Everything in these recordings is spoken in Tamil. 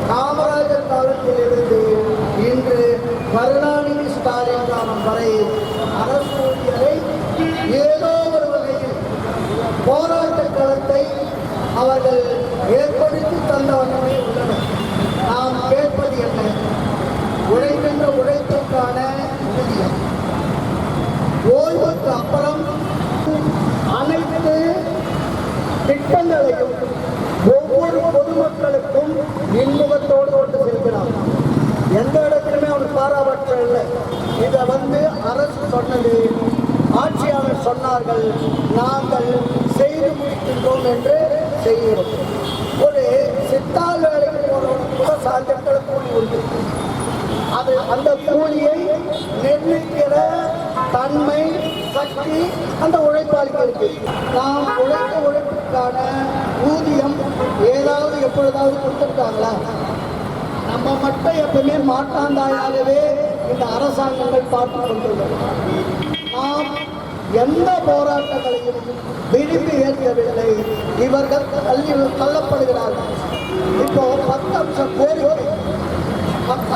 காமராஜர் காலத்திலிருந்து இன்று கருணாநிதி ஸ்டாலின் காலம் வரை அரசு ஊழியரை ஏதோ ஒரு வகையில் போராட்ட களத்தை அவர்கள் ஏற்படுத்தி தந்த வண்ணமே உள்ளனர். நாம் கேட்பது என்ன? உழைக்கின்ற உழைப்புக்கான ஊதியம், ஓய்வுக்கு அப்புறம் அனைத்து திட்டங்களையும் ஒவ்வொரு பொதுமக்களுக்கும் இன்முகத்தோடு கொண்டு செல்கிறார். எந்த இடத்திலுமே அவர் பாராபட்சம் இல்லை. இதை அரசு சொன்னது, ஆட்சியாளர் சொன்னார்கள், நாங்கள் செய்து முடிக்கின்றோம் என்று செய்கிறோம். ஒரு சித்தாள் வேலைக்கு போறவனுக்கு கூட சாயந்தரத்துல கூலி உண்டு. அது அந்த கூலியை நிர்ணயிக்கிற தன்மை, சக்தி அந்த உழைப்பாளிக்கு இருக்கு. நாம் உழைப்புக்கான ஊதியம் ஏதாவது எப்பொழுதாவது கொடுத்துருக்காங்களா? நம்ம மட்டும் எப்பவுமே மாட்டாந்தாயாகவே இந்த அரசாங்கங்கள் பார்த்து கொண்டுள்ளது. நாம் எந்த போராட்டங்களையும் விரும்பி ஏற்கவில்லை. இவர்கள் தள்ளப்படுகிறார்கள். இப்போ 10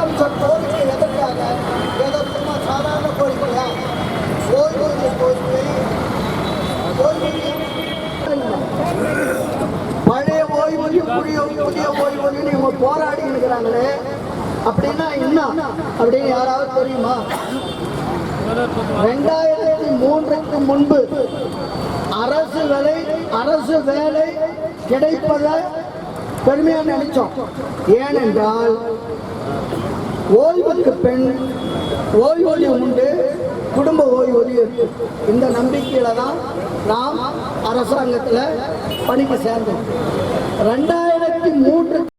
அம்ச கோரிக்கை எதற்காக? எதற்குமா சாதாரண கோரிக்கையா? ஓய்வூதிய கோரிக்கை, பழைய ஓய்வூதியம், புதிய ஓய்வூதியம் இவங்க போராடி இருக்கிறாங்களே, அப்படின்னா என்ன அப்படின்னு யாராவது தெரியுமா? 2003க்கு முன்பு அரசு வேலை கிடைப்பதை பெருமையா நினைச்சோம். ஏனென்றால் ஓய்வுக்கு பின் ஓய்வூதியம் உண்டு, குடும்ப ஓய்வூதியம் இருக்கு. இந்த நம்பிக்கையில தான் நாம் அரசாங்கத்தில் பணிக்கு சேர்ந்தோம். 2003